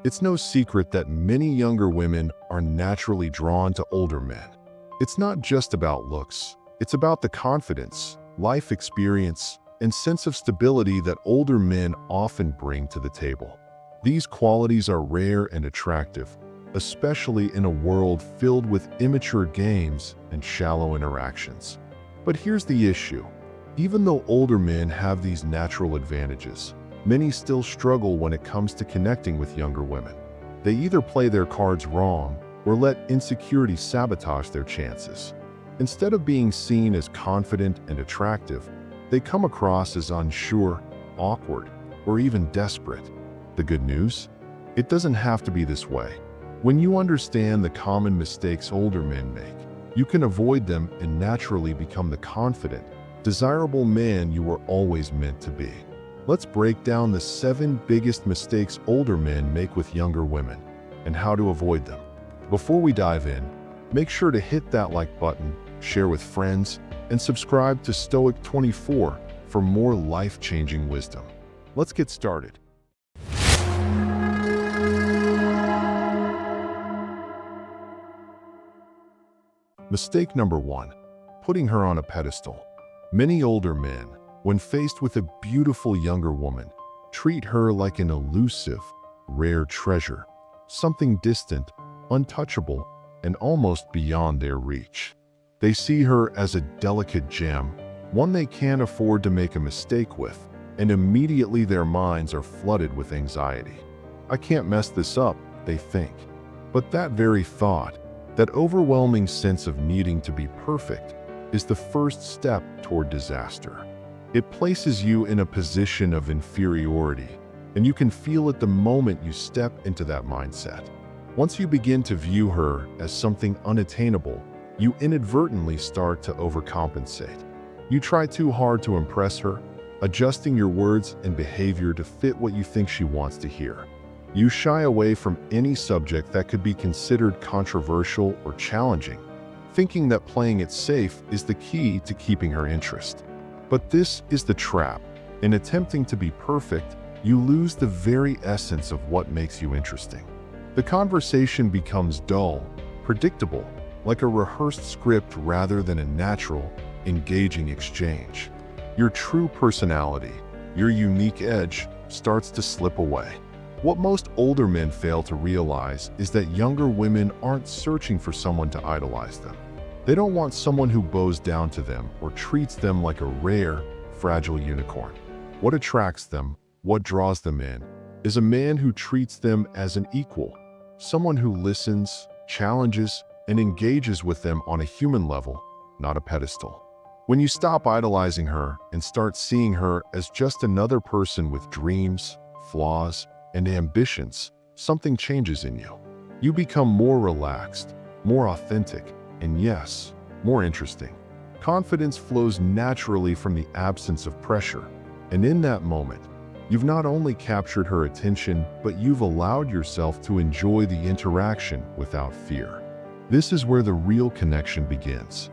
It's no secret that many younger women are naturally drawn to older men. It's not just about looks. It's about the confidence, life experience, and sense of stability that older men often bring to the table. These qualities are rare and attractive, especially in a world filled with immature games and shallow interactions. But here's the issue. Even though older men have these natural advantages, many still struggle when it comes to connecting with younger women. They either play their cards wrong or let insecurity sabotage their chances. Instead of being seen as confident and attractive, they come across as unsure, awkward, or even desperate. The good news? It doesn't have to be this way. When you understand the common mistakes older men make, you can avoid them and naturally become the confident, desirable man you were always meant to be. Let's break down the 7 biggest mistakes older men make with younger women and how to avoid them. Before we dive in, make sure to hit that like button, share with friends, and subscribe to Stoic 24 for more life-changing wisdom. Let's get started. Mistake number 1. Putting her on a pedestal. Many older men, when faced with a beautiful younger woman, treat her like an elusive, rare treasure, something distant, untouchable, and almost beyond their reach. They see her as a delicate gem, one they can't afford to make a mistake with, and immediately their minds are flooded with anxiety. I can't mess this up, they think. But that very thought, that overwhelming sense of needing to be perfect, is the first step toward disaster. It places you in a position of inferiority, and you can feel it the moment you step into that mindset. Once you begin to view her as something unattainable, you inadvertently start to overcompensate. You try too hard to impress her, adjusting your words and behavior to fit what you think she wants to hear. You shy away from any subject that could be considered controversial or challenging, thinking that playing it safe is the key to keeping her interest. But this is the trap. In attempting to be perfect, you lose the very essence of what makes you interesting. The conversation becomes dull, predictable, like a rehearsed script rather than a natural, engaging exchange. Your true personality, your unique edge, starts to slip away. What most older men fail to realize is that younger women aren't searching for someone to idolize them. They don't want someone who bows down to them or treats them like a rare, fragile unicorn. What attracts them, what draws them in, is a man who treats them as an equal, someone who listens, challenges, and engages with them on a human level, not a pedestal. When you stop idolizing her and start seeing her as just another person with dreams, flaws, and ambitions, something changes in you. You become more relaxed, more authentic, and yes, more interesting. Confidence flows naturally from the absence of pressure, and in that moment, you've not only captured her attention, but you've allowed yourself to enjoy the interaction without fear. This is where the real connection begins.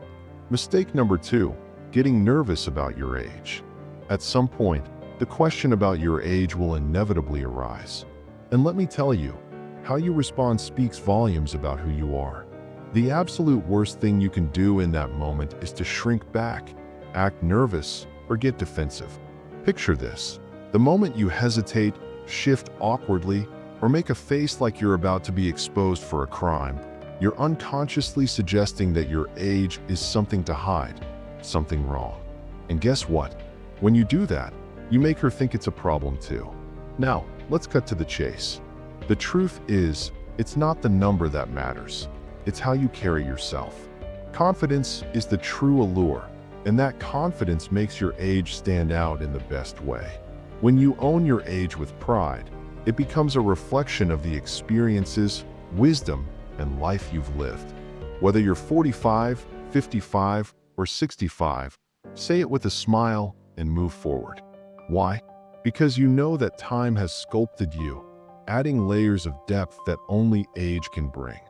Mistake number 2, getting nervous about your age. At some point, the question about your age will inevitably arise. And let me tell you, how you respond speaks volumes about who you are. The absolute worst thing you can do in that moment is to shrink back, act nervous, or get defensive. Picture this. The moment you hesitate, shift awkwardly, or make a face like you're about to be exposed for a crime, you're unconsciously suggesting that your age is something to hide, something wrong. And guess what? When you do that, you make her think it's a problem too. Now, let's cut to the chase. The truth is, it's not the number that matters. It's how you carry yourself. Confidence is the true allure, and that confidence makes your age stand out in the best way. When you own your age with pride, it becomes a reflection of the experiences, wisdom, and life you've lived. Whether you're 45, 55, or 65, say it with a smile and move forward. Why? Because you know that time has sculpted you, adding layers of depth that only age can bring.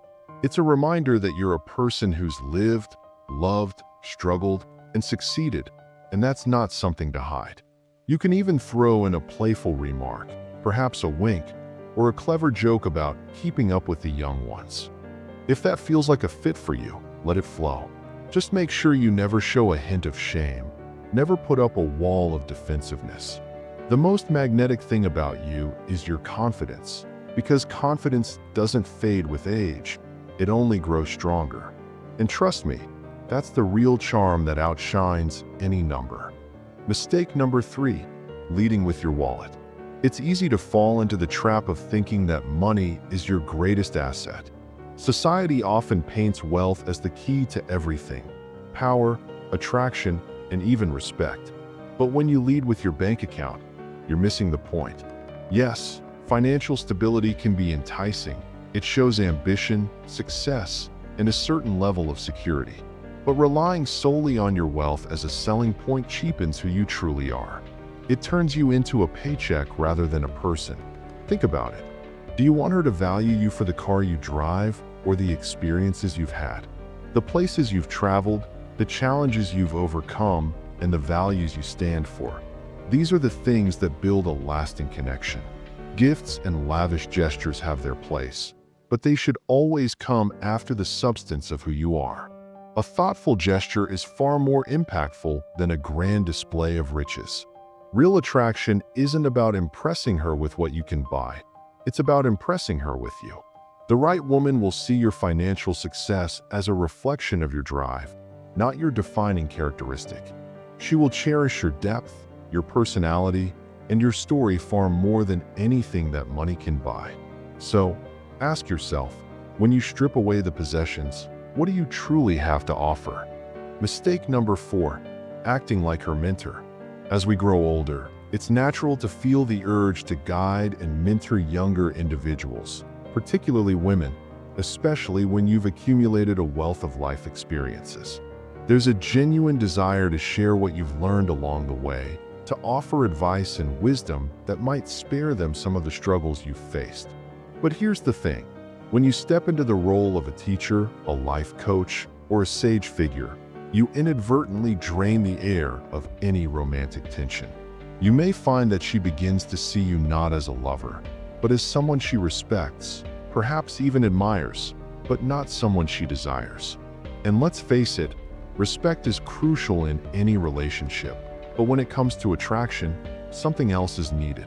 It's a reminder that you're a person who's lived, loved, struggled, and succeeded, and that's not something to hide. You can even throw in a playful remark, perhaps a wink, or a clever joke about keeping up with the young ones. If that feels like a fit for you, let it flow. Just make sure you never show a hint of shame. Never put up a wall of defensiveness. The most magnetic thing about you is your confidence, because confidence doesn't fade with age. It only grows stronger. And trust me, that's the real charm that outshines any number. Mistake number 3, leading with your wallet. It's easy to fall into the trap of thinking that money is your greatest asset. Society often paints wealth as the key to everything: power, attraction, and even respect. But when you lead with your bank account, you're missing the point. Yes, financial stability can be enticing. It shows ambition, success, and a certain level of security. But relying solely on your wealth as a selling point cheapens who you truly are. It turns you into a paycheck rather than a person. Think about it. Do you want her to value you for the car you drive or the experiences you've had? The places you've traveled, the challenges you've overcome, and the values you stand for. These are the things that build a lasting connection. Gifts and lavish gestures have their place, but they should always come after the substance of who you are. A thoughtful gesture is far more impactful than a grand display of riches. Real attraction isn't about impressing her with what you can buy. It's about impressing her with you. The right woman will see your financial success as a reflection of your drive, not your defining characteristic. She will cherish your depth, your personality, and your story far more than anything that money can buy. So, ask yourself, when you strip away the possessions, what do you truly have to offer? Mistake number 4, acting like her mentor. As we grow older, it's natural to feel the urge to guide and mentor younger individuals, particularly women, especially when you've accumulated a wealth of life experiences. There's a genuine desire to share what you've learned along the way, to offer advice and wisdom that might spare them some of the struggles you've faced. But here's the thing. When you step into the role of a teacher, a life coach, or a sage figure, you inadvertently drain the air of any romantic tension. You may find that she begins to see you not as a lover, but as someone she respects, perhaps even admires, but not someone she desires. And let's face it, respect is crucial in any relationship, but when it comes to attraction, something else is needed.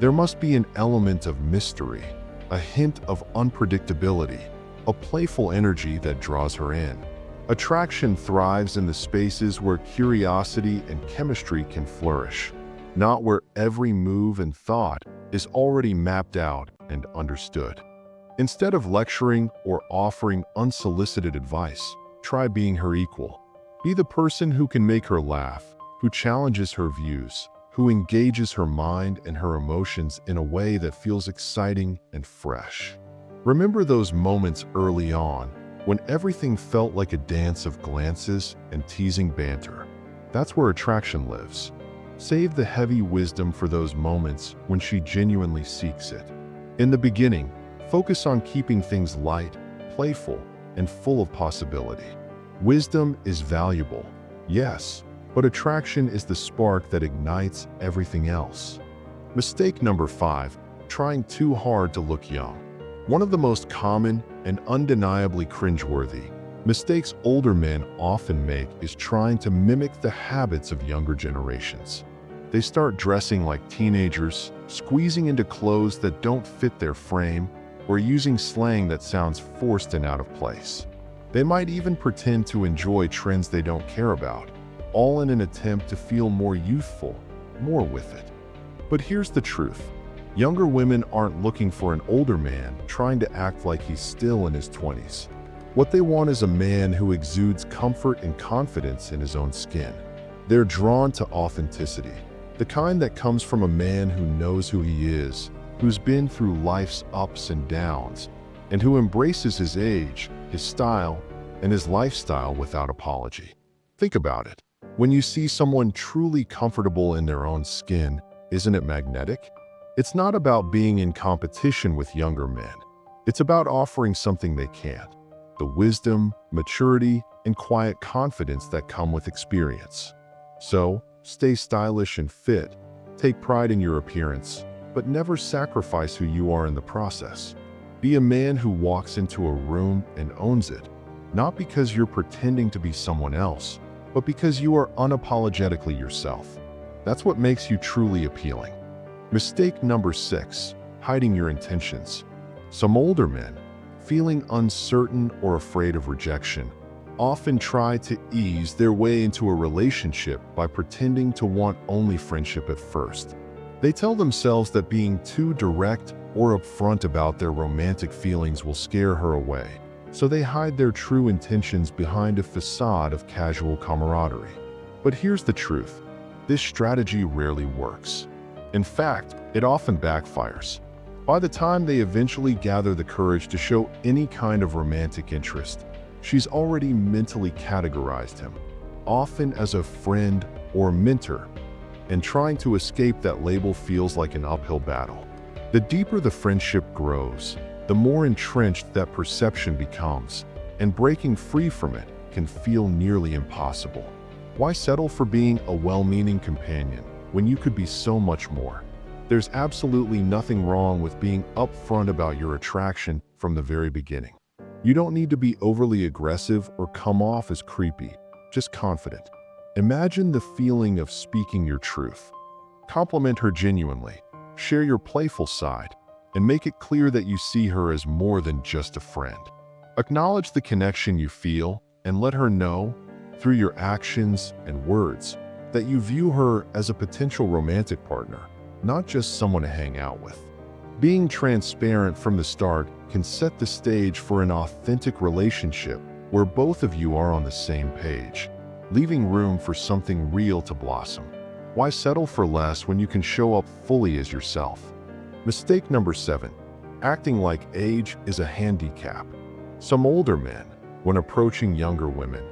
There must be an element of mystery, a hint of unpredictability, a playful energy that draws her in. Attraction thrives in the spaces where curiosity and chemistry can flourish, not where every move and thought is already mapped out and understood. Instead of lecturing or offering unsolicited advice, try being her equal. Be the person who can make her laugh, who challenges her views, who engages her mind and her emotions in a way that feels exciting and fresh. Remember those moments early on when everything felt like a dance of glances and teasing banter. That's where attraction lives. Save the heavy wisdom for those moments when she genuinely seeks it. In the beginning, focus on keeping things light, playful, and full of possibility. Wisdom is valuable, yes, but attraction is the spark that ignites everything else. Mistake number 5, trying too hard to look young. One of the most common and undeniably cringeworthy mistakes older men often make is trying to mimic the habits of younger generations. They start dressing like teenagers, squeezing into clothes that don't fit their frame, or using slang that sounds forced and out of place. They might even pretend to enjoy trends they don't care about, all in an attempt to feel more youthful, more with it. But here's the truth. Younger women aren't looking for an older man trying to act like he's still in his 20s. What they want is a man who exudes comfort and confidence in his own skin. They're drawn to authenticity, the kind that comes from a man who knows who he is, who's been through life's ups and downs, and who embraces his age, his style, and his lifestyle without apology. Think about it. When you see someone truly comfortable in their own skin, isn't it magnetic? It's not about being in competition with younger men. It's about offering something they can't. The wisdom, maturity, and quiet confidence that come with experience. So, stay stylish and fit, take pride in your appearance, but never sacrifice who you are in the process. Be a man who walks into a room and owns it, not because you're pretending to be someone else, but because you are unapologetically yourself. That's what makes you truly appealing. Mistake number 6, hiding your intentions. Some older men, feeling uncertain or afraid of rejection, often try to ease their way into a relationship by pretending to want only friendship at first. They tell themselves that being too direct or upfront about their romantic feelings will scare her away, so they hide their true intentions behind a facade of casual camaraderie. But here's the truth: this strategy rarely works. In fact, it often backfires. By the time they eventually gather the courage to show any kind of romantic interest, she's already mentally categorized him, often as a friend or mentor, and trying to escape that label feels like an uphill battle. The deeper the friendship grows, the more entrenched that perception becomes, and breaking free from it can feel nearly impossible. Why settle for being a well-meaning companion when you could be so much more? There's absolutely nothing wrong with being upfront about your attraction from the very beginning. You don't need to be overly aggressive or come off as creepy, just confident. Imagine the feeling of speaking your truth. Compliment her genuinely, share your playful side, and make it clear that you see her as more than just a friend. Acknowledge the connection you feel and let her know, through your actions and words, that you view her as a potential romantic partner, not just someone to hang out with. Being transparent from the start can set the stage for an authentic relationship where both of you are on the same page, leaving room for something real to blossom. Why settle for less when you can show up fully as yourself? Mistake number 7, acting like age is a handicap. Some older men, when approaching younger women,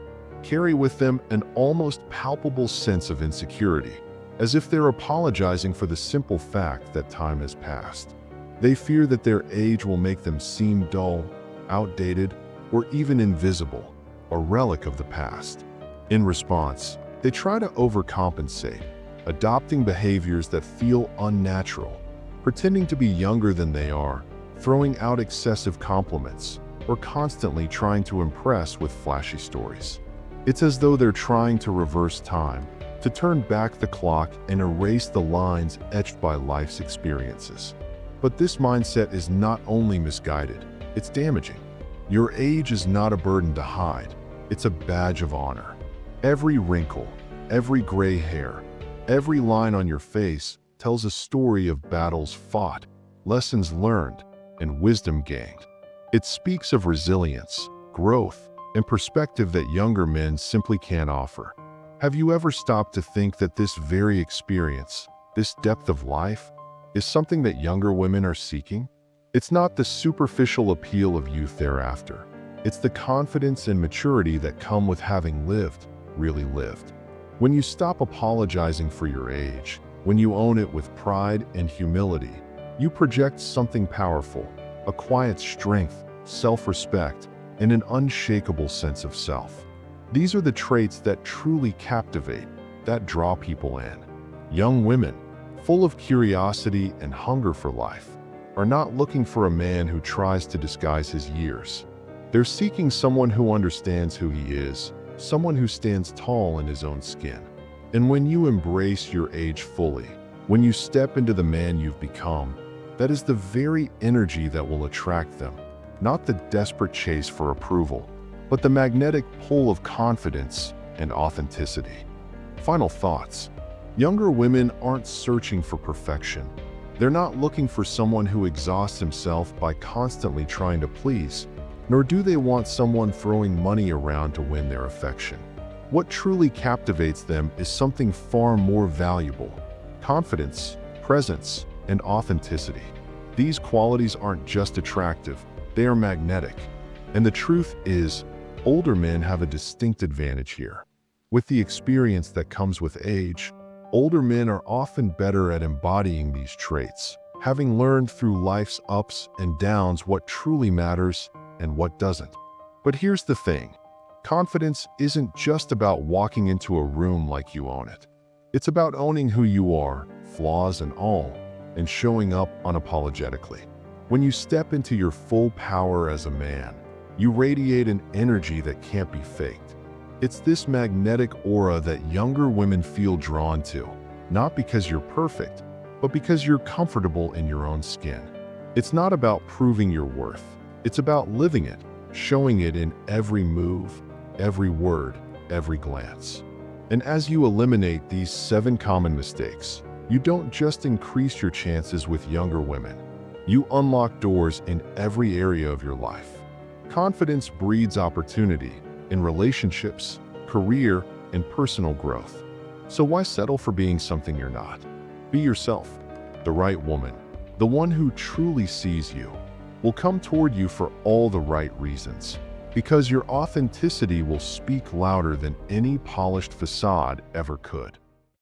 carry with them an almost palpable sense of insecurity, as if they're apologizing for the simple fact that time has passed. They fear that their age will make them seem dull, outdated, or even invisible, a relic of the past. In response, they try to overcompensate, adopting behaviors that feel unnatural, pretending to be younger than they are, throwing out excessive compliments, or constantly trying to impress with flashy stories. It's as though they're trying to reverse time, to turn back the clock and erase the lines etched by life's experiences. But this mindset is not only misguided, it's damaging. Your age is not a burden to hide, it's a badge of honor. Every wrinkle, every gray hair, every line on your face tells a story of battles fought, lessons learned, and wisdom gained. It speaks of resilience, growth, and perspective that younger men simply can't offer. Have you ever stopped to think that this very experience, this depth of life, is something that younger women are seeking? It's not the superficial appeal of youth thereafter. It's the confidence and maturity that come with having lived, really lived. When you stop apologizing for your age, when you own it with pride and humility, you project something powerful, a quiet strength, self-respect, and an unshakable sense of self. These are the traits that truly captivate, that draw people in. Young women, full of curiosity and hunger for life, are not looking for a man who tries to disguise his years. They're seeking someone who understands who he is, someone who stands tall in his own skin. And when you embrace your age fully, when you step into the man you've become, that is the very energy that will attract them, not the desperate chase for approval, but the magnetic pull of confidence and authenticity. Final thoughts. Younger women aren't searching for perfection. They're not looking for someone who exhausts himself by constantly trying to please, nor do they want someone throwing money around to win their affection. What truly captivates them is something far more valuable: confidence, presence, and authenticity. These qualities aren't just attractive, they are magnetic. And the truth is, older men have a distinct advantage here. With the experience that comes with age, older men are often better at embodying these traits, having learned through life's ups and downs what truly matters and what doesn't. But here's the thing. Confidence isn't just about walking into a room like you own it. It's about owning who you are, flaws and all, and showing up unapologetically. When you step into your full power as a man, you radiate an energy that can't be faked. It's this magnetic aura that younger women feel drawn to, not because you're perfect, but because you're comfortable in your own skin. It's not about proving your worth. It's about living it, showing it in every move, every word, every glance. And as you eliminate these 7 common mistakes, you don't just increase your chances with younger women. You unlock doors in every area of your life. Confidence breeds opportunity in relationships, career, and personal growth. So why settle for being something you're not? Be yourself. The right woman, the one who truly sees you, will come toward you for all the right reasons, because your authenticity will speak louder than any polished facade ever could.